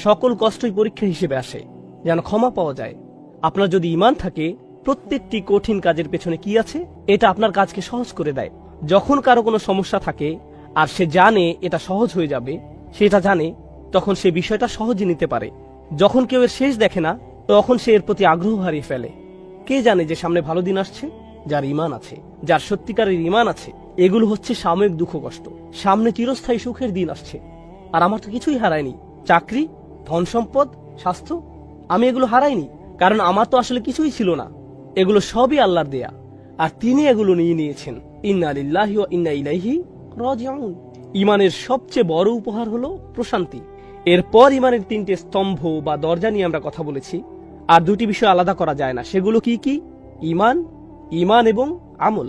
সকল কষ্টই পরীক্ষা হিসেবে আসে, যেন ক্ষমা পাওয়া যায়। আপনার যদি ঈমান থাকে, প্রত্যেকটি কঠিন কাজের পেছনে কি আছে এটা আপনার কাজকে সহজ করে দেয়। যখন কারো কোনো সমস্যা থাকে আর সে জানে এটা সহজ হয়ে যাবে, সেটা জানে, তখন সে বিষয়টা সহজে নিতে পারে। যখন কেউ এর শেষ দেখে না, তখন সে এর প্রতি আগ্রহ হারিয়ে ফেলে। কে জানে যে সামনে ভালো দিন আসছে? যার ঈমান আছে, যার সত্যিকারের ঈমান আছে। এগুলো হচ্ছে সাময়িক দুঃখ কষ্ট, সামনে চিরস্থায়ী সুখের দিন আসছে। আর আমার তো কিছুই হারায়নি, চাকরি, ধন সম্পদ, স্বাস্থ্য, আমি এগুলো হারাইনি, কারণ আমার তো আসলে কিছুই ছিল না। এগুলো সবই আল্লাহর দেয়া, আর তিনি এগুলো নিয়ে নিয়েছেন। ইন্না লিল্লাহি ওয়া ইন্না ইলাইহি রাজিউন। ঈমানের সবচেয়ে বড় উপহার হলো প্রশান্তি। এরপর ঈমানের 3টে স্তম্ভ বা দরজা নিয়ে আমরা কথা বলেছি, আর 2টি বিষয় আলাদা করা যায় না। সেগুলো কি কি? ঈমান, ঈমান এবং আমল।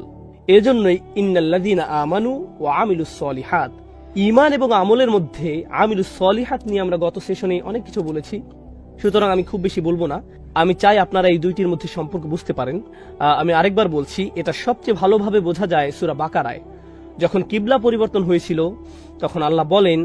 এজন্যই ইন্নাল্লাযীনা আমানু ওয়া আমিলুস সলিহাত। ঈমান এবং আমলের মধ্যে আমিলুস সলিহাত নিয়ে আমরা গত সেশনে অনেক কিছু বলেছি, সুতরাং আমি খুব বেশি বলবো না। আমি চাই আপনারা এই 2টির মধ্যে সম্পর্ক বুঝতে পারেন। আমি আরেকবার বলছি, এটা সবচেয়ে ভালোভাবে বোঝা যায় সূরা বাকারায়। যখন কিবলা পরিবর্তন হয়েছিল, তখন আল্লাহ বলেন,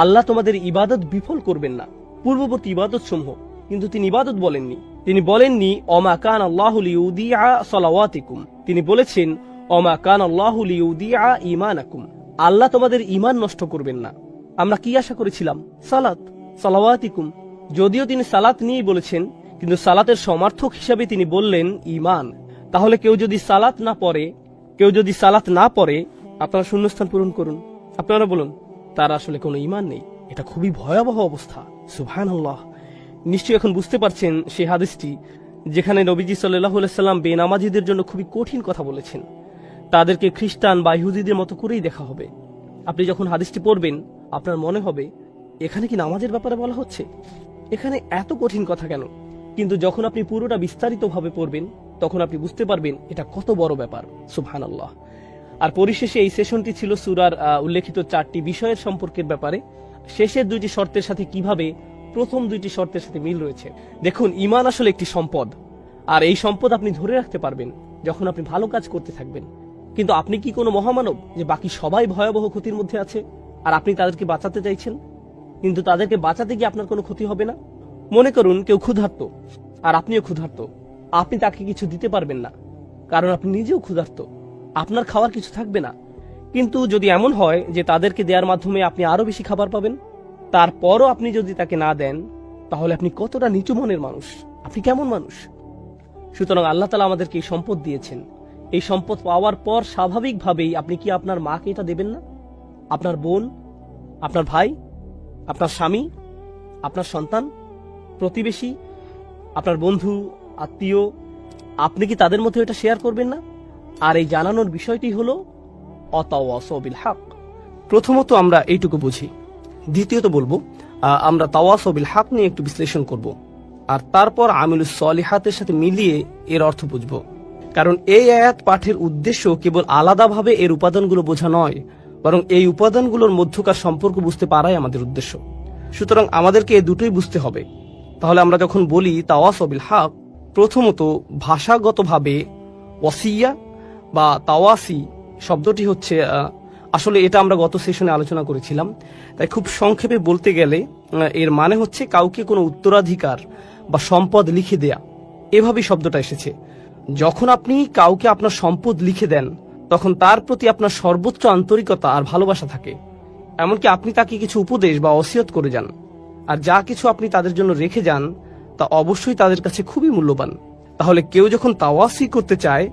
আল্লাহ তোমাদের ইবাদত বিফল করবেন না, পূর্ববর্তী ইবাদত সমূহ। কিন্তু তিনি ইবাদত বলেননি। তিনি বলেননি অমা কান আল্লাহু লিউদিআ সালাওয়াতিকুম। তিনি বলেছেন অমা কান আল্লাহু লিউদিআ ঈমানাকুম। আল্লাহ তোমাদের ঈমান নষ্ট করবেন না। আমরা কি আশা করেছিলাম? সালাত, সালাওয়াতিকুম। যদিও তিনি সালাত নিয়েই বলেছেন, কিন্তু সালাতের সমার্থক হিসাবে তিনি বললেন ঈমান। তাহলে কেউ যদি সালাত না পড়ে, আপনারা শূন্যস্থান পূরণ করুন। আপনারা বলুন, তার আসলে কোনো ঈমান নেই। এটা খুবই ভয়াবহ অবস্থা। সুবহানাল্লাহ। নিশ্চয়ই এখন বুঝতে পারছেন সেই হাদিসটি যেখানে নবীজি সাল্লাল্লাহু আলাইহি সাল্লাম বেনামাজিদের জন্য খুবই কঠিন কথা বলেছেন। তাদেরকে খ্রিস্টান বা ইহুদিদের মতো করেই দেখা হবে। আপনি যখন হাদিসটি পড়বেন, আপনার মনে হবে এখানে কি নামাজের ব্যাপারে বলা হচ্ছে? এখানে এত কঠিন কথা কেন? কিন্তু যখন আপনি পুরোটা বিস্তারিতভাবে পড়বেন, তখন আপনি বুঝতে পারবেন এটা কত বড় ব্যাপার। সুবহানাল্লাহ। আর পরিশেষে এই সেশনটি ছিল সূরার উল্লেখিত 4টি বিষয়ের সম্পর্কের ব্যাপারে। শেষের 2টি শর্তের সাথে কিভাবে প্রথম 2টি শর্তের সাথে মিল রয়েছে। দেখুন, ঈমান আসলে একটি সম্পদ, আর এই সম্পদ আপনি ধরে রাখতে পারবেন যখন আপনি ভালো কাজ করতে থাকবেন। কিন্তু আপনি কি কোনো মহামানব যে বাকি সবাই ভয়াবহ ক্ষতির মধ্যে আছে আর আপনি তাদেরকে বাঁচাতে চাইছেন? কিন্তু তাদেরকে বাঁচাতে গিয়ে আপনার কোনো ক্ষতি হবে না। মনে করুন কেউ ক্ষুধার্ত আর আপনিও ক্ষুধার্ত। আপনি তাকে কিছু দিতে পারবেন না, কারণ আপনি নিজেও ক্ষুধার্ত, আপনার খাওয়ার কিছু থাকবে না। কিন্তু যদি এমন হয় যে তাদেরকে দেওয়ার মাধ্যমে আপনি আরো বেশি খাবার পাবেন, তারপরও আপনি যদি তাকে না দেন, তাহলে আপনি কতটা নিচু মনের মানুষ, আপনি কেমন মানুষ? সুতরাং আল্লাহ তাআলা আমাদেরকে এই সম্পদ দিয়েছেন। এই সম্পদ পাওয়ার পর স্বাভাবিকভাবেই আপনি কি আপনার মাকে এটা দেবেন না? আপনার বোন, আপনার ভাই, আপনার স্বামী, আপনার সন্তান, প্রতিবেশী, আপনার বন্ধু, আত্মীয়, আপনি কি তাদের মধ্যে এটা শেয়ার করবেন না? আর এই জানানোর বিষয়টি হলো অতাওয়াসাউ বিল হক। প্রথমত আমরা এইটুকু বুঝি। দ্বিতীয়ত বলবো, আমরা তাওয়াসাউ বিল হক নিয়ে একটু বিশ্লেষণ করব, আর তারপর আমিলুস সলিহাতের সাথে মিলিয়ে এর অর্থ বুঝব। কারণ এই আয়াত পাঠের উদ্দেশ্য কেবল আলাদাভাবে এর উপাদানগুলো বোঝা নয়, বরং এই উপাদানগুলোর মধ্যকার সম্পর্ক বুঝতে পারাই আমাদের উদ্দেশ্য। সুতরাং আমাদেরকে এই দুটোই বুঝতে হবে। তাহলে আমরা যখন বলি তাওয়াসাউ বিল হক, প্রথমত ভাষাগতভাবে ওয়াসিয়া বা তাওয়াসি শব্দটি হচ্ছে, আসলে এটা আমরা গত সেশনে আলোচনা করেছিলাম, তাই খুব সংক্ষেপে বলতে গেলে এর মানে হচ্ছে কাউকে কোনো উত্তরাধিকার বা সম্পদ লিখে দেয়া। এভাবেই শব্দটা এসেছে। যখন আপনি কাউকে আপনার সম্পদ লিখে দেন, তখন তার প্রতি আপনার সর্বোচ্চ আন্তরিকতা আর ভালোবাসা থাকে। এমনকি আপনি তাকে কিছু উপদেশ বা ওসিয়ত করে যান, আর যা কিছু আপনি তাদের জন্য রেখে যান তা অবশ্যই তাদের কাছে খুবই মূল্যবান। তাহলে কেউ যখন তাওয়াসি করতে চায়,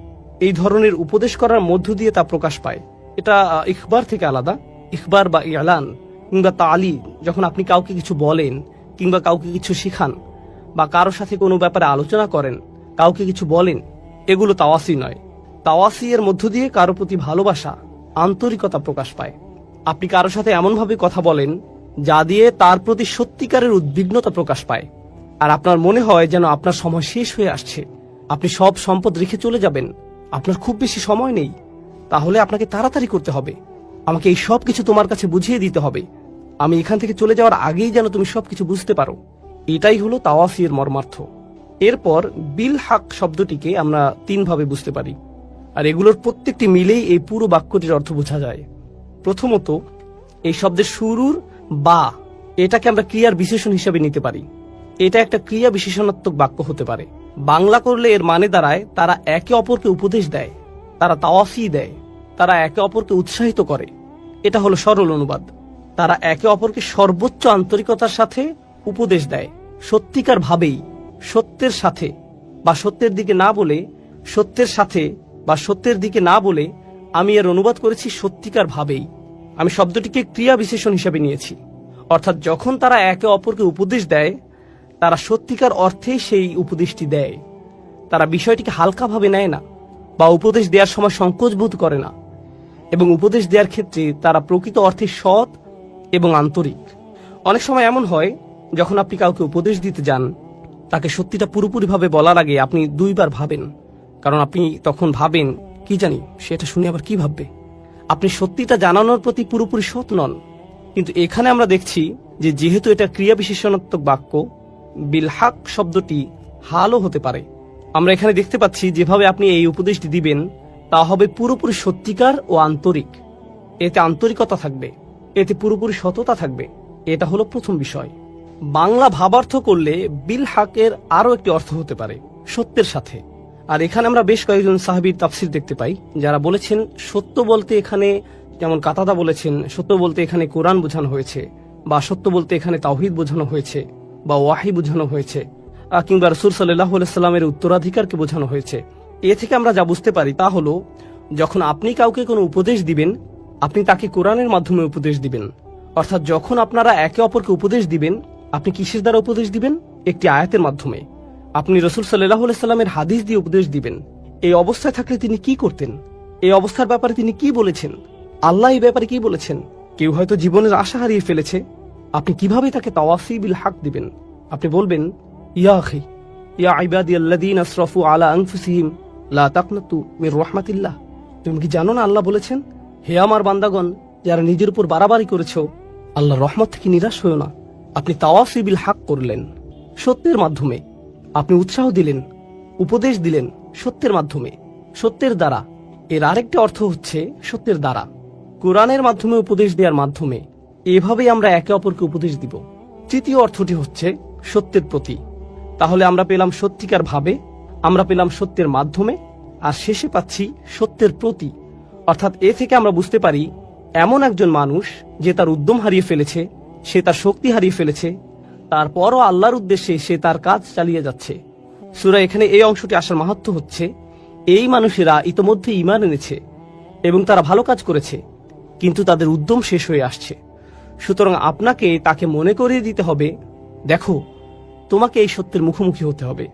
এই ধরনের উপদেশ করার মধ্য দিয়ে তা প্রকাশ পায়। এটা ইখবার থেকে আলাদা। ইখবার বা ইলান কিংবা তালি, যখন আপনি কাউকে কিছু বলেন কিংবা কাউকে কিছু শিখান বা কারোর সাথে কোনো ব্যাপারে আলোচনা করেন, কাউকে কিছু বলেন, এগুলো তাওয়াসি নয়। তাওয়াসি এর মধ্য দিয়ে কারো প্রতি ভালোবাসা, আন্তরিকতা প্রকাশ পায়। আপনি কারোর সাথে এমনভাবে কথা বলেন যা দিয়ে তার প্রতি সত্যিকারের উদ্বিগ্নতা প্রকাশ পায়, আর আপনার মনে হয় যেন আপনার সময় শেষ হয়ে আসছে, আপনি সব সম্পদ রেখে চলে যাবেন, আপনার খুব বেশি সময় নেই, তাহলে আপনাকে তাড়াতাড়ি করতে হবে, আমাকে এই সব কিছু তোমার কাছে বুঝিয়ে দিতে হবে, আমি এখান থেকে চলে যাওয়ার আগেই যেন তুমি সবকিছু বুঝতে পারো। এটাই হলো তাওয়াসি এর মর্মার্থ। এরপর বিল হক শব্দটিকে আমরা 3 ভাবে বুঝতে পারি, আর এগুলোর প্রত্যেকটি মিলেই এই পুরো বাক্যটির অর্থ বোঝা যায়। প্রথমত, এই শব্দের শুরুর বা এটাকে আমরা ক্রিয়ার বিশেষণ হিসেবে নিতে পারি। এটা একটা ক্রিয়া বিশেষণাত্মক বাক্য হতে পারে। বাংলা করলে এর মানে দাঁড়ায় তারা একে অপরকে উপদেশ দেয়, তারা তাওয়াফি দেয়, তারা একে অপরকে উৎসাহিত করে। এটা হলো সরল অনুবাদ। তারা একে অপরকে সর্বোচ্চ আন্তরিকতার সাথে উপদেশ দেয়, সত্যিকার ভাবেই, সত্যের সাথে বা সত্যের দিকে না বলে, সত্যের সাথে বা সত্যের দিকে না বলে আমি এর অনুবাদ করেছি সত্যিকার ভাবেই। আমি শব্দটিকে ক্রিয়া বিশেষণ হিসেবে নিয়েছি। অর্থাৎ যখন তারা একে অপরকে উপদেশ দেয়, তারা সত্যিকার অর্থে সেই উপদেশটি দেয়। তারা বিষয়টিকে হালকাভাবে নেয় না বা উপদেশ দেওয়ার সময় সংকোচ বোধ করে না, এবং উপদেশ দেওয়ার ক্ষেত্রে তারা প্রকৃত অর্থে সৎ এবং আন্তরিক। অনেক সময় এমন হয়, যখন আপনি কাউকে উপদেশ দিতে যান, তাকে সত্যিটা পুরোপুরিভাবে বলার আগে আপনি দুইবার ভাবেন, কারণ আপনি তখন ভাবেন কি জানি সেটা শুনে আবার কি ভাববে। আপনি সত্যিটা জানানোর প্রতি পুরোপুরি সৎ নন। কিন্তু এখানে আমরা দেখছি যে যেহেতু এটা ক্রিয়া বিশেষণাত্মক বাক্য, বিলহাক শব্দটি হালও হতে পারে। আমরা এখানে দেখতে পাচ্ছি যেভাবে আপনি এই উপদেশটি দিবেন তা হবে পুরোপুরি সত্যিকার ও আন্তরিক। এতে আন্তরিকতা থাকবে, এতে পুরোপুরি সততা থাকবে। এটা হলো প্রথম বিষয়। বাংলা ভাবার্থ করলে বিলহাকের আরো একটি অর্থ হতে পারে সত্যের সাথে। আর এখানে আমরা বেশ কয়েকজন সাহাবীর তাফসির দেখতে পাই যারা বলেছেন সত্য বলতে এখানে, যেমন কাতাদা বলেছেন সত্য বলতে এখানে কোরআন বোঝানো হয়েছে, বা সত্য বলতে এখানে তাওহীদ বোঝানো হয়েছে, বা ওয়াহি বোঝানো হয়েছে, কিংবা রাসূল সাল্লাল্লাহু আলাইহি সাল্লামের উত্তরাধিকারকে বোঝানো হয়েছে। এ থেকে আমরা যা বুঝতে পারি তা হলো, যখন আপনি কাউকে কোনো উপদেশ দিবেন, আপনি তাকে কোরআনের মাধ্যমে উপদেশ দিবেন। অর্থাৎ যখন আপনারা একে অপরকে উপদেশ দিবেন, আপনি কিসের দ্বারা উপদেশ দিবেন? একটি আয়াতের মাধ্যমে। আপনি রাসূল সাল্লাল্লাহু আলাইহি সাল্লামের হাদিস দিয়ে উপদেশ দিবেন। এই অবস্থায় থাকলে তিনি কি করতেন? এই অবস্থার ব্যাপারে তিনি কি বলেছেন? আল্লাহ এই ব্যাপারে কি বলেছেন? কেউ হয়তো জীবনের আশা হারিয়ে ফেলেছে, আপনি কিভাবে তাকে তাওয়াফি বিল হক দিবেন? আপনি বলবেন, ইয়া আখি ইয়া ইবাদিয়াল্লাযীনা আসরাফু আলা আনফুসিহিম লা তাকনাতু মির রাহমাতিল্লাহ। তুমি কি জানো না আল্লাহ বলেছেন, হে আমার বান্দাগণ যারা নিজের উপর বাড়াবাড়ি করেছো, আল্লাহর রহমত থেকে নিরাশ হয়ো না। আপনি তাওয়াফি বিল হক করলেন সত্যের মাধ্যমে। আপনি উৎসাহ দিলেন, উপদেশ দিলেন সত্যের মাধ্যমে, সত্যের দ্বারা। এর আরেকটি অর্থ হচ্ছে সত্যের দ্বারা, কোরআনের মাধ্যমে উপদেশ দেওয়ার মাধ্যমে। এভাবেই আমরা একে অপরকে উপদেশ দিব। তৃতীয় অর্থটি হচ্ছে সত্যের প্রতি। তাহলে আমরা পেলাম সত্যিকার ভাবে, আমরা পেলাম সত্যের মাধ্যমে, আর শেষে পাচ্ছি সত্যের প্রতি। অর্থাৎ এ থেকে আমরা বুঝতে পারি এমন একজন মানুষ যে তার উদ্যম হারিয়ে ফেলেছে, সে তার শক্তি হারিয়ে ফেলেছে, তারপরও আল্লাহর উদ্দেশ্যে সে তার কাজ চালিয়ে যাচ্ছে। সূরা এখানে এই অংশটি আসার মাহাত্ম্য হচ্ছে, এই মানুষেরা ইতোমধ্যে ঈমান এনেছে এবং তারা ভালো কাজ করেছে, কিন্তু তাদের উদ্যম শেষ হয়ে আসছে। সুতরাং আপনাকে তাকে মনে করিয়ে দিতে হবে, দেখো তোমাকে এই সত্যের মুখোমুখি হতে হবে,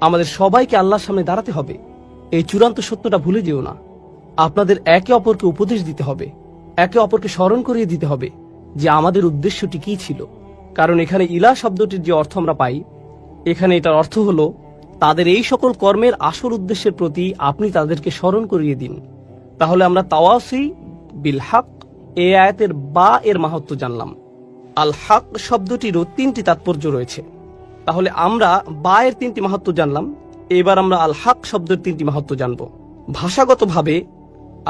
আমাদের সবাইকে আল্লাহর সামনে দাঁড়াতে হবে। এই চূড়ান্ত সত্যটা ভুলে যেও না। আপনাদের একে অপরকে উপদেশ দিতে হবে, একে অপরকে স্মরণ করিয়ে দিতে হবে যে আমাদের উদ্দেশ্যটি কি ছিল। কারণ এখানে ইলাহ শব্দটির যে অর্থ আমরা পাই, এখানে এটার অর্থ হলো তাদের এই সকল কর্মের আসল উদ্দেশ্যের প্রতি আপনি তাদেরকে স্মরণ করিয়ে দিন। তাহলে আমরা তাওয়াসি বিল হক এই আয়াতের বা এর মাহাত্ম্য জানলাম। আল হক শব্দটিরও তিনটি তাৎপর্য রয়েছে। তাহলে আমরা বা এর তিনটি মাহাত্ম্য জানলাম, এবার আমরা আল হক শব্দের তিনটি মাহাত্ম্য জানব। ভাষাগতভাবে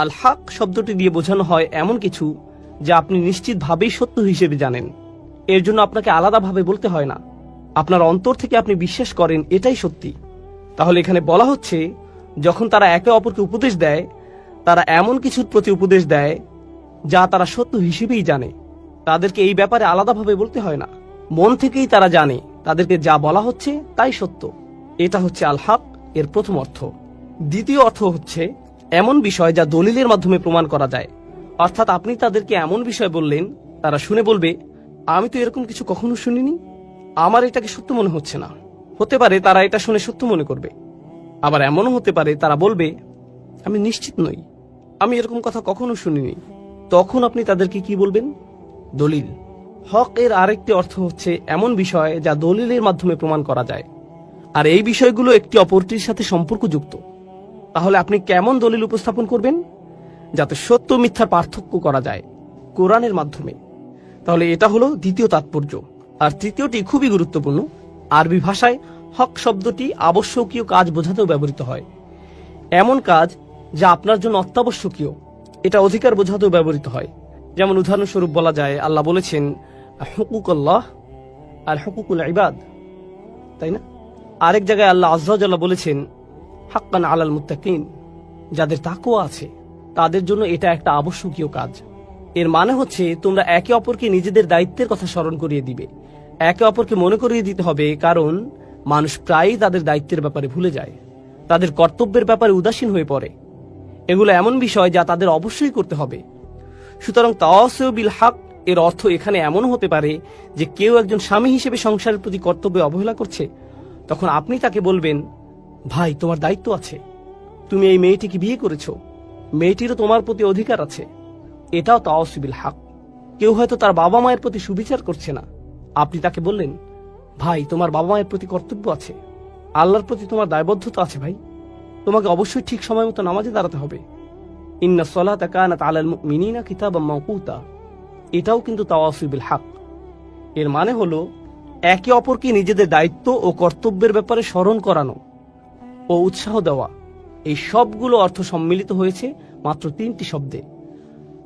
আল হক শব্দটি দিয়ে বোঝানো হয় এমন কিছু যা আপনি নিশ্চিতভাবেই সত্য হিসেবে জানেন। এর জন্য আপনাকে আলাদাভাবে বলতে হয় না, আপনার অন্তর থেকে আপনি বিশ্বাস করেন এটাই সত্যি। তাহলে এখানে বলা হচ্ছে, যখন তারা একে অপরকে উপদেশ দেয়, তারা এমন কিছুর প্রতি উপদেশ দেয় যা তারা সত্য হিসেবেই জানে। তাদেরকে এই ব্যাপারে আলাদাভাবে বলতে হয় না, মন থেকেই তারা জানে তাদেরকে যা বলা হচ্ছে তাই সত্য। এটা হচ্ছে আল হক এর প্রথম অর্থ। দ্বিতীয় অর্থ হচ্ছে এমন বিষয় যা দলিলের মাধ্যমে প্রমাণ করা যায়। অর্থাৎ আপনি তাদেরকে এমন বিষয় বললেন, তারা শুনে বলবে, আমি তো এরকম কিছু কখনো শুনিনি, আমার এটাকে সত্য মনে হচ্ছে না। হতে পারে তারা এটা শুনে সত্য মনে করবে, আবার এমনও হতে পারে তারা বলবে, আমি নিশ্চিত নই, আমি এরকম কথা কখনো শুনিনি। তখন আপনি তাদেরকে কি বলবেন? দলিল। হক এর আরেকটি অর্থ হচ্ছে এমন বিষয় যা দলিলের মাধ্যমে প্রমাণ করা যায়, আর এই বিষয়গুলো একটি অপরটির সাথে সম্পর্কযুক্ত। তাহলে আপনি কেমন দলিল উপস্থাপন করবেন? যাতে সত্য মিথ্যার পার্থক্য করা যায় কোরআনের মাধ্যমে। তাহলে এটা হলো দ্বিতীয় তাৎপর্য। আর তৃতীয়টি খুবই গুরুত্বপূর্ণ। আরবি ভাষায় হক শব্দটি আবশ্যকীয় কাজ বোঝাতেও ব্যবহৃত হয়। এমন কাজ যা আপনার জন্য অত্যাবশ্যকীয়, এটা অধিকার বোঝাতেও ব্যবহৃত হয়। যেমন উদাহরণস্বরূপ বলা যায়, আল্লাহ বলেছেন, হুকুক আল্লাহ আর হুকুকুল ইবাদ, তাই না? আরেক জায়গায় আল্লাহ আযজা ওয়া জাল্লা বলেছেন হাক্কান আলাল মুত্তাকিন, যাদের তাকওয়া আছে তাদের জন্য এটা একটা আবশ্যকীয় কাজ। এর মানে হচ্ছে তোমরা একে অপরকে নিজেদের দায়িত্বের কথা স্মরণ করিয়ে দিবে, একে অপরকে মনে করিয়ে দিতে হবে, কারণ মানুষ প্রায়ই তাদের দায়িত্বের ব্যাপারে ভুলে যায়, তাদের কর্তব্যের ব্যাপারে উদাসীন হয়ে পড়ে। এগুলো এমন বিষয় যা তাদের অবশ্যই করতে হবে। সুতরাং তাওয়াসিউ বিল হক এর অর্থ এখানে এমন হতে পারে যে কেউ একজন স্বামী হিসেবে সংসারের প্রতি কর্তব্যে অবহেলা করছে, তখন আপনি তাকে বলবেন, ভাই তোমার দায়িত্ব আছে, তুমি এই মেয়েটিকে বিয়ে করেছো, মেয়েটিরও তোমার প্রতি অধিকার আছে। এটাও তাওয়াসিউ বিল হক। কেউ হয়তো তার বাবা মায়ের প্রতি সুবিচার করছে না, আপনি তাকে বললেন, ভাই তোমার বাবা মায়ের প্রতি কর্তব্য আছে, আল্লাহর প্রতি তোমার দায়বদ্ধতা আছে ভাই, তোমাকে অবশ্যই ঠিক সময় মতো নামাজে দাঁড়াতে হবে। ইন্নাস সালাতা কানাত আলাল মুমিনিনা কিতাবাম মাওকুতা, এটাও কিন্তু তাওয়াসিউ বিল হক। এর মানে হলো একে অপরকে নিজেদের দায়িত্ব ও কর্তব্যের ব্যাপারে স্মরণ করানো ও উৎসাহ দেওয়া। এই সবগুলো অর্থ সম্মিলিত হয়েছে মাত্র 3টি শব্দে,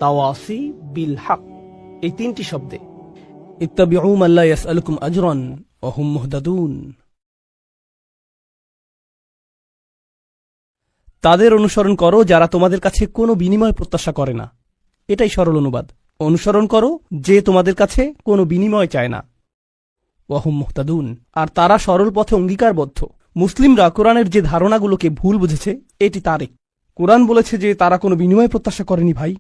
তাওয়াসি বিল হক। এই 3টি শব্দে, ইত্তাবিউ মান লা ইয়াসআলুকুম আজরান ওয়া হুম মুহতাদুন। তাদের অনুসরণ করো যারা তোমাদের কাছে কোনো বিনিময় প্রত্যাশা করে না। এটাই সরল অনুবাদ। অনুসরণ করো যে তোমাদের কাছে কোনো বিনিময় চায় না। ওয়া হুম মুহতাদুন, আর তারা সরল পথে অঙ্গীকারবদ্ধ। মুসলিমরা কোরআনের যে ধারণাগুলোকে ভুল বুঝেছে এটি তারই। কোরআন বলেছে যে তারা কোনো বিনিময় প্রত্যাশা করেনি। ভাই,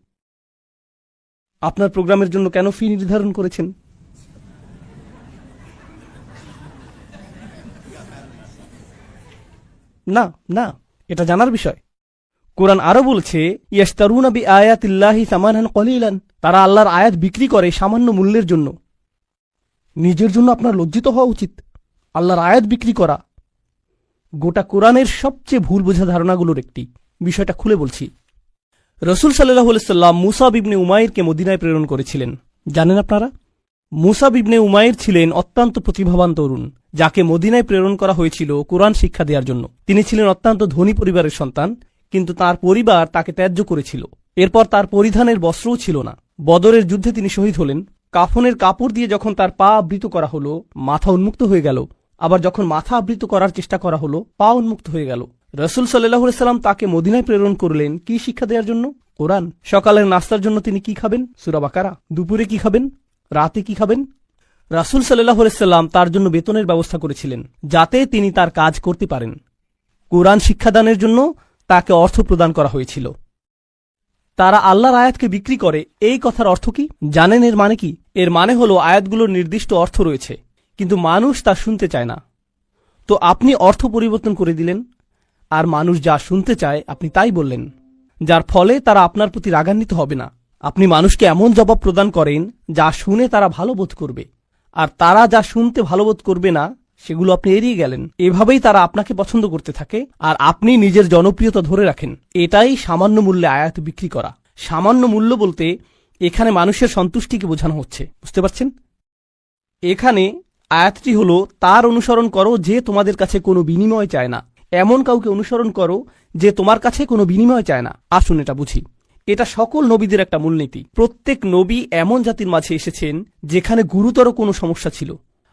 আপনার প্রোগ্রামের জন্য কেন ফি নির্ধারণ করেছেন? না না, এটা জানার বিষয়। কোরআন আরো বলছে, ইয়াশতারুনা বিআয়াতিল্লাহি সামানান কলিলান, তারা আল্লাহর আয়াত বিক্রি করে সামান্য মূল্যের জন্য। নিজের জন্য আপনার লজ্জিত হওয়া উচিত। আল্লাহর আয়াত বিক্রি করা গোটা কোরআনের সবচেয়ে ভুল বোঝা ধারণাগুলোর একটি। বিষয়টা খুলে বলছি। রাসূল সাল্লাল্লাহু আলাইহি সাল্লাম মুসাব ইবনে উমাইরকে মদিনায় প্রেরণ করেছিলেন। জানেন আপনারা, মুসাব ইবনে উমাইর ছিলেন অত্যন্ত প্রতিভাবান তরুণ, যাকে মদিনায় প্রেরণ করা হয়েছিল কোরআন শিক্ষা দেওয়ার জন্য। তিনি ছিলেন অত্যন্ত ধনী পরিবারের সন্তান, কিন্তু তার পরিবার তাকে ত্যায্য করেছিল। এরপর তার পরিধানের বস্ত্রও ছিল না। বদরের যুদ্ধে তিনি শহীদ হলেন। কাফনের কাপড় দিয়ে যখন তার পা আবৃত করা হলো, মাথা উন্মুক্ত হয়ে গেল। আবার যখন মাথা আবৃত করার চেষ্টা করা হলো, পা উন্মুক্ত হয়ে গেল। রাসূল সাল্লাল্লাহু আলাইহি সাল্লাম তাকে মদিনায় প্রেরণ করলেন কি শিক্ষা দেওয়ার জন্য? কোরআন। সকালের নাস্তার জন্য তিনি কি খাবেন? সূরা বাকারা। দুপুরে কি খাবেন? রাতে কি খাবেন? রাসূল সাল্লাল্লাহু আলাইহি সাল্লাম তার জন্য বেতনের ব্যবস্থা করেছিলেন, যাতে তিনি তার কাজ করতে পারেন। কোরআন শিক্ষাদানের জন্য তাকে অর্থ প্রদান করা হয়েছিল। তারা আল্লাহর আয়াতকে বিক্রি করে, এই কথার অর্থ কি জানেন? এর মানে কি? এর মানে হলো আয়াতগুলোর নির্দিষ্ট অর্থ রয়েছে, কিন্তু মানুষ তা শুনতে চায় না। তো আপনি অর্থ পরিবর্তন করে দিলেন, আর মানুষ যা শুনতে চায় আপনি তাই বললেন, যার ফলে তারা আপনার প্রতি রাগান্বিত হবে না। আপনি মানুষকে এমন জবাব প্রদান করেন যা শুনে তারা ভালো বোধ করবে, আর তারা যা শুনতে ভালো বোধ করবে না সেগুলো আপনি এড়িয়ে গেলেন। এভাবেই তারা আপনাকে পছন্দ করতে থাকে, আর আপনি নিজের জনপ্রিয়তা ধরে রাখেন। এটাই সামান্য মূল্যে আয়াত বিক্রি করা। সামান্য মূল্য বলতে এখানে মানুষের সন্তুষ্টিকে বোঝানো হচ্ছে, বুঝতে পারছেন? এখানে আয়াতটি হলো, তার অনুসরণ করো যে তোমাদের কাছে কোনো বিনিময় চায় না। এমন কাউকে অনুসরণ করো যে তোমার কাছে কোনো বিনিময় চায় না। আসুন এটা বুঝি। এটা সকল নবীদের একটা মূলনীতি। প্রত্যেক নবী এমন জাতির মাঝে এসেছেন যেখানে গুরুতর কোনো সমস্যা ছিল,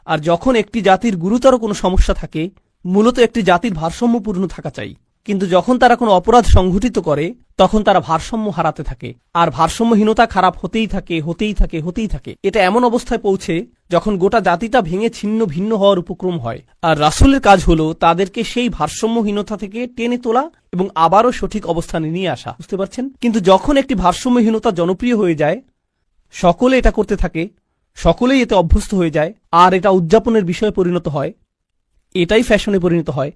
আর যখন একটি জাতির গুরুতর কোনো সমস্যা থাকে, মূলত একটি জাতির ভারসাম্যপূর্ণ থাকা চাই। কিন্তু যখন তারা কোনো অপরাধ সংঘটিত করে, তখন তারা ভারসাম্য হারাতে থাকে, আর ভারসাম্যহীনতা খারাপ হতেই থাকে, হতেই থাকে, হতেই থাকে। এটা এমন অবস্থায় পৌঁছে যখন গোটা জাতিটা ভেঙে ছিন্ন ভিন্ন হওয়ার উপক্রম হয়। আর রাসূলের কাজ হলো তাদেরকে সেই ভারসাম্যহীনতা থেকে টেনে তোলা এবং আবারও সঠিক অবস্থানে নিয়ে আসা, বুঝতে পারছেন? কিন্তু যখন একটি ভারসাম্যহীনতা জনপ্রিয় হয়ে যায়, সকলে এটা করতে থাকে, সকলেই এতে অভ্যস্ত হয়ে যায়, আর এটা উদযাপনের বিষয়ে পরিণত হয়, এটাই ফ্যাশনে পরিণত হয়,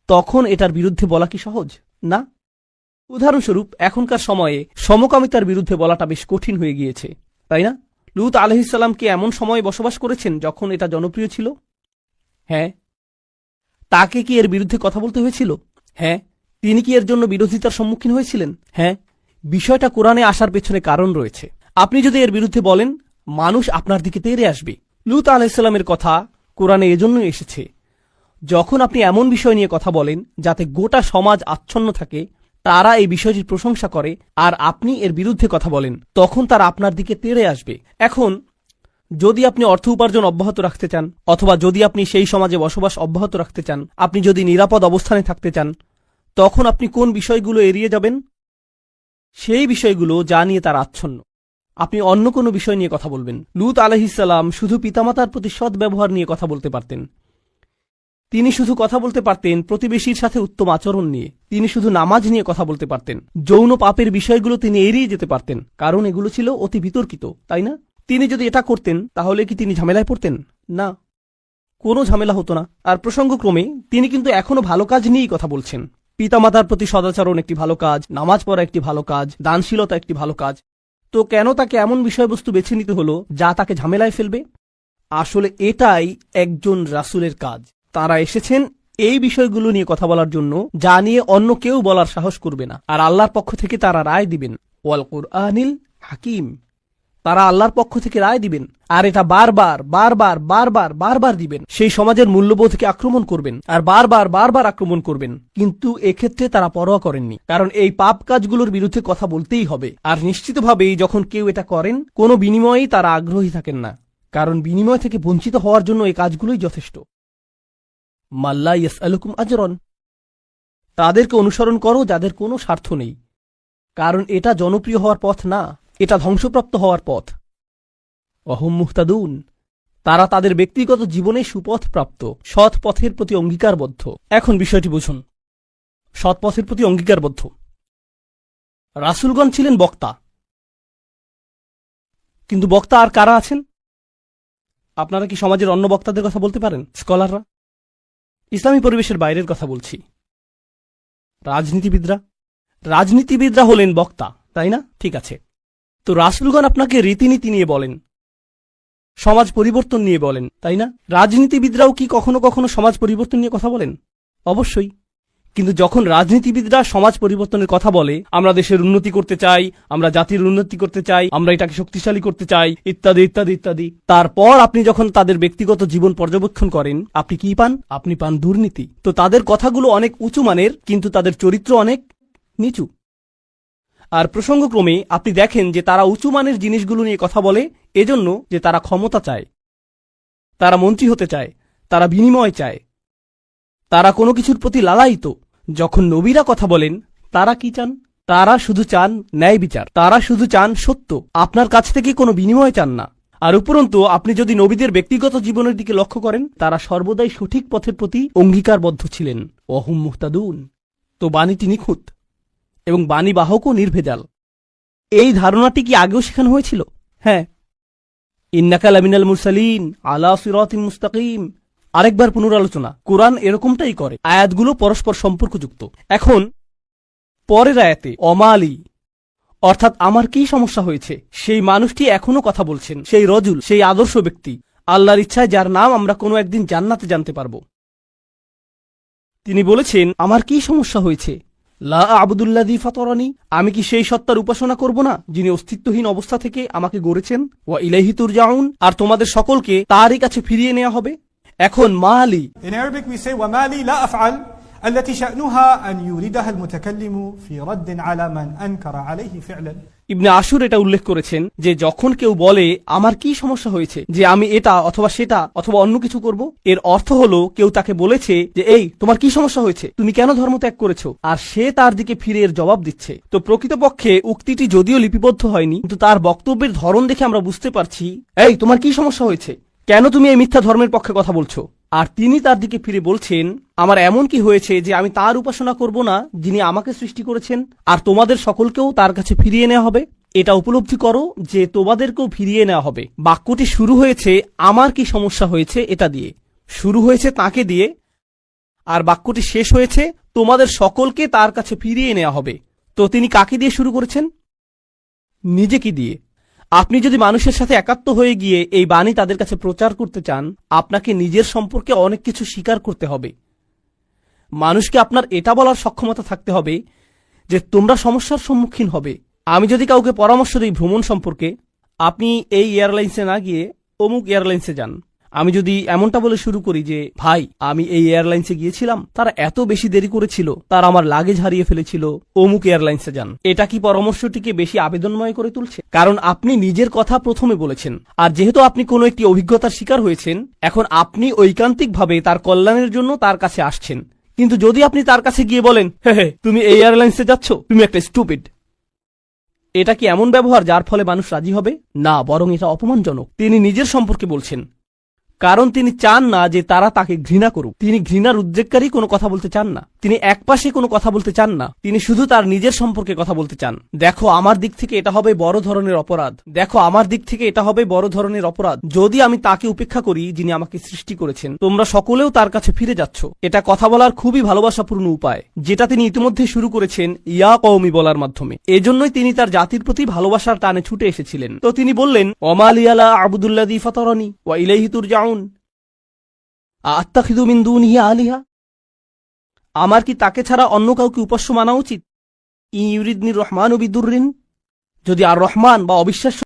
তখন এটার বিরুদ্ধে বলা কি সহজ? না। উদাহরণস্বরূপ, এখনকার সময়ে সমকামিতার বিরুদ্ধে বলাটা বেশ কঠিন হয়ে গিয়েছে, তাই না? লূত আলাইহিস সালাম কি এমন সময়ে বসবাস করেছেন যখন এটা জনপ্রিয় ছিল? হ্যাঁ। তাকে কি এর বিরুদ্ধে কথা বলতে হয়েছিল? হ্যাঁ। তিনি কি এর জন্য বিরোধিতার সম্মুখীন হয়েছিলেন? হ্যাঁ। বিষয়টা কোরআনে আসার পেছনে কারণ রয়েছে। আপনি যদি এর বিরুদ্ধে বলেন, মানুষ আপনার দিকে তেড়ে আসবে। লূত আলাইহিস সালামের কথা কোরআনে এজন্যই এসেছে, যখন আপনি এমন বিষয় নিয়ে কথা বলেন যাতে গোটা সমাজ আচ্ছন্ন থাকে, তারা এই বিষয়টির প্রশংসা করে, আর আপনি এর বিরুদ্ধে কথা বলেন, তখন তারা আপনার দিকে তেড়ে আসবে। এখন যদি আপনি অর্থ উপার্জন অব্যাহত রাখতে চান, অথবা যদি আপনি সেই সমাজে বসবাস অব্যাহত রাখতে চান, আপনি যদি নিরাপদ অবস্থানে থাকতে চান, তখন আপনি কোন বিষয়গুলো এড়িয়ে যাবেন? সেই বিষয়গুলো যা নিয়ে তার আচ্ছন্ন। আপনি অন্য কোনো বিষয় নিয়ে কথা বলবেন। লূত আলাইহিস সালাম শুধু পিতামাতার প্রতি সৎ ব্যবহার নিয়ে কথা বলতে পারতেন। তিনি শুধু কথা বলতে পারতেন প্রতিবেশীর সাথে উত্তম আচরণ নিয়ে। তিনি শুধু নামাজ নিয়ে কথা বলতে পারতেন। যৌন পাপের বিষয়গুলো তিনি এড়িয়ে যেতে পারতেন, কারণ এগুলো ছিল অতি বিতর্কিত, তাই না? তিনি যদি এটা করতেন তাহলে কি তিনি ঝামেলায় পড়তেন? না, কোনো ঝামেলা হতো না। আর প্রসঙ্গক্রমে তিনি কিন্তু এখনো ভালো কাজ নিয়েই কথা বলছেন। পিতামাতার প্রতি সদাচরণ একটি ভালো কাজ, নামাজ পড়া একটি ভালো কাজ, দানশীলতা একটি ভালো কাজ। তো কেন তাকে এমন বিষয়বস্তু বেছে নিতে হলো যা তাকে ঝামেলায় ফেলবে? আসলে এটাই একজন রাসূলের কাজ। তারা এসেছেন এই বিষয়গুলো নিয়ে কথা বলার জন্য যা নিয়ে অন্য কেউ বলার সাহস করবে না। আর আল্লাহর পক্ষ থেকে তারা রায় দিবেন, ওয়াল কুরআনিল হাকিম। তারা আল্লাহর পক্ষ থেকে রায় দিবেন, আর এটা বারবার বারবার বারবার বারবার দিবেন। সেই সমাজের মূল্যবোধকে আক্রমণ করবেন, আর বারবার বারবার আক্রমণ করবেন। কিন্তু এক্ষেত্রে তারা পরোয়া করেননি, কারণ এই পাপ কাজগুলোর বিরুদ্ধে কথা বলতেই হবে। আর নিশ্চিতভাবেই যখন কেউ এটা করেন, কোনো বিনিময়েই তারা আগ্রহী থাকেন না, কারণ বিনিময় থেকে বঞ্চিত হওয়ার জন্য এই কাজগুলোই যথেষ্ট। মাল্লা ইয়াসআলুকুম আজরান, তাদেরকে অনুসরণ করো যাদের কোনো স্বার্থ নেই, কারণ এটা জনপ্রিয় হওয়ার পথ না, এটা ধ্বংসপ্রাপ্ত হওয়ার পথ। ওয়াহুম মুহতাদুন, তারা তাদের ব্যক্তিগত জীবনে সুপথ প্রাপ্ত, সৎ পথের প্রতি অঙ্গীকারবদ্ধ। এখন বিষয়টি বুঝুন, সৎ পথের প্রতি অঙ্গীকারবদ্ধ। রাসূলগণ ছিলেন বক্তা, কিন্তু বক্তা আর কারা আছেন? আপনারা কি সমাজের অন্য বক্তাদের কথা বলতে পারেন? স্কলাররা? ইসলামী পরিবেশের বাইরের কথা বলছি। রাজনীতিবিদরা হলেন বক্তা, তাই না? ঠিক আছে, তো রাসূলগণ আপনাকে রীতিনীতি নিয়ে বলেন, সমাজ পরিবর্তন নিয়ে বলেন, তাই না? রাজনীতিবিদরাও কি কখনো কখনো সমাজ পরিবর্তন নিয়ে কথা বলেন? অবশ্যই। কিন্তু যখন রাজনীতিবিদরা সমাজ পরিবর্তনের কথা বলে, আমরা দেশের উন্নতি করতে চাই, আমরা জাতির উন্নতি করতে চাই, আমরা এটাকে শক্তিশালী করতে চাই, ইত্যাদি ইত্যাদি ইত্যাদি, তারপর আপনি যখন তাদের ব্যক্তিগত জীবন পর্যবেক্ষণ করেন, আপনি কি পান? আপনি পান দুর্নীতি। তো তাদের কথাগুলো অনেক উঁচু মানের, কিন্তু তাদের চরিত্র অনেক নিচু। আর প্রসঙ্গক্রমে আপনি দেখেন যে তারা উঁচু মানের জিনিসগুলো নিয়ে কথা বলে এজন্য যে তারা ক্ষমতা চায়, তারা মন্ত্রী হতে চায়, তারা বিনিময় চায়, তারা কোনো কিছুর প্রতি লালায়িত। যখন নবীরা কথা বলেন, তারা কি চান? তারা শুধু চান ন্যায় বিচার, তারা শুধু চান সত্য, আপনার কাছ থেকে কোনো বিনিময় চান না। আর উপরন্তু আপনি যদি নবীদের ব্যক্তিগত জীবনের দিকে লক্ষ্য করেন, তারা সর্বদাই সঠিক পথের প্রতি অঙ্গীকারবদ্ধ ছিলেন। ওয়াহুম মুহতাদুন, তো বাণীটি নিখুঁত এবং বাণীবাহকও নির্ভেজাল। এই ধারণাটি কি আগেও শেখানো হয়েছিল? হ্যাঁ, ইন্নাকা লামিনাল মুরসালিন আলা সিরাতিন মুস্তাকিম। আরেকবার পুনরালোচনা, কোরআন এরকমটাই করে, আয়াতগুলো পরস্পর সম্পর্কযুক্ত। এখন পরের আয়াতে অমালি, অর্থাৎ আমার কি সমস্যা হয়েছে, সেই মানুষটি এখনো কথা বলছেন, সেই রজুল, সেই আদর্শ ব্যক্তি, আল্লাহর ইচ্ছায় যার নাম আমরা কোনো একদিন জান্নাতে জানতে পারব। তিনি বলেছেন, আমার কি সমস্যা হয়েছে? লা আবুদুল্লাযী ফাতারানি, আমি কি সেই সত্তার উপাসনা করব না যিনি অস্তিত্বহীন অবস্থা থেকে আমাকে গড়েছেন? ওয়া ইলাইহি তুরজাউন, আর তোমাদের সকলকে তারই কাছে ফিরিয়ে নেওয়া হবে। এখন মালি, In Arabic we say وما لي لا أفعل التي شأنها أن يوردها المتكلم في رد على من أنكر عليه فعلا। ইবনে আশুর এটা উল্লেখ করেছেন যে যখন কেউ বলে আমার কি সমস্যা হয়েছে যে আমি এটা অথবা সেটা অথবা অন্য কিছু করব, এর অর্থ হলো কেউ তাকে বলেছে যে এই তোমার কি সমস্যা হয়েছে, তুমি কেন ধর্ম ত্যাগ করেছো, আর সে তার দিকে ফিরে এর জবাব দিচ্ছে। তো প্রকৃতপক্ষে উক্তিটি যদিও লিপিবদ্ধ হয়নি, কিন্তু তার বক্তব্যের ধরন দেখে আমরা বুঝতে পারছি এই তোমার কি সমস্যা হয়েছে, কেন তুমি এই মিথ্যা ধর্মের পক্ষে কথা বলছো। আর তিনি তার দিকে ফিরে বলছেন আমার এমন কি হয়েছে যে আমি তার উপাসনা করব না যিনি আমাকে সৃষ্টি করেছেন, আর তোমাদের সকলকেও তার কাছে ফিরিয়ে নেওয়া হবে। এটা উপলব্ধি করো যে তোমাদেরকেও ফিরিয়ে নেওয়া হবে। বাক্যটি শুরু হয়েছে আমার কি সমস্যা হয়েছে এটা দিয়ে, শুরু হয়েছে তাকে দিয়ে, আর বাক্যটি শেষ হয়েছে তোমাদের সকলকে তার কাছে ফিরিয়ে নেওয়া হবে। তো তিনি কাকে দিয়ে শুরু করেছেন? নিজেকে দিয়ে। আপনি যদি মানুষের সাথে একাত্ম হয়ে গিয়ে এই বাণী তাদের কাছে প্রচার করতে চান, আপনাকে নিজের সম্পর্কে অনেক কিছু স্বীকার করতে হবে। মানুষকে আপনার এটা বলার সক্ষমতা থাকতে হবে যে তোমরা সমস্যার সম্মুখীন হবে। আমি যদি কাউকে পরামর্শ দিই ভ্রমণ সম্পর্কে, আপনি এই এয়ারলাইন্সে না গিয়ে অমুক এয়ারলাইন্সে যান, আমি যদি এমনটা বলে শুরু করি যে ভাই আমি এই এয়ারলাইন্সে গিয়েছিলাম, তারা এত বেশি দেরি করেছিল, তারা আমার লাগেজ হারিয়ে ফেলেছিল, অমুক এয়ারলাইন্সে যান, এটা কি পরামর্শটিকে বেশি আবেদনময় করে তুলছে? কারণ আপনি নিজের কথা প্রথমে বলেছেন, আর যেহেতু আপনি কোনো একটি অভিজ্ঞতার শিকার হয়েছেন, এখন আপনি ঐকান্তিকভাবে তার কল্যাণের জন্য তার কাছে আসছেন। কিন্তু যদি আপনি তার কাছে গিয়ে বলেন, হে তুমি এই এয়ারলাইন্সে যাচ্ছ, তুমি একটা স্টুপিড, এটা কি এমন ব্যবহার যার ফলে মানুষ রাজি হবে? না, বরং এটা অপমানজনক। তিনি নিজের সম্পর্কে বলছেন, কারণ তিনি চান না যে তারা তাকে ঘৃণা করুক। তিনি ঘৃণার উদ্রেককারী কোনো কথা বলতে চান না, তিনি একপাশে কোনো কথা বলতে চান না, তিনি শুধু তার নিজের সম্পর্কে কথা বলতে চান। দেখো আমার দিক থেকে এটা হবে বড় ধরনের অপরাধ, দেখো আমার দিক থেকে এটা হবে বড় ধরনের অপরাধ যদি আমি তাকে উপেক্ষা করি যিনি আমাকে সৃষ্টি করেছেন। তোমরা সকলেও তার কাছে ফিরে যাচ্ছ। এটা কথা বলার খুবই ভালোবাসাপূর্ণ উপায়, যেটা তিনি ইতিমধ্যে শুরু করেছেন ইয়া কওমি বলার মাধ্যমে। এজন্যই তিনি তার জাতির প্রতি ভালোবাসার টানে ছুটে এসেছিলেন। তো তিনি বললেন, ওমা লিয়ালা আবুদুল্লাযী ফাতারানি ওয়া ইলাইহি তুরজাউন আত্তাখিযু মিন দুনিহি আলিহা, আমার কি তাকে ছাড়া অন্য কাউকে উপাস্য মানা উচিত? ইউরিদনি রহমানু বিদুররিন, যদি আর রহমান বা অবিশ্বাস্য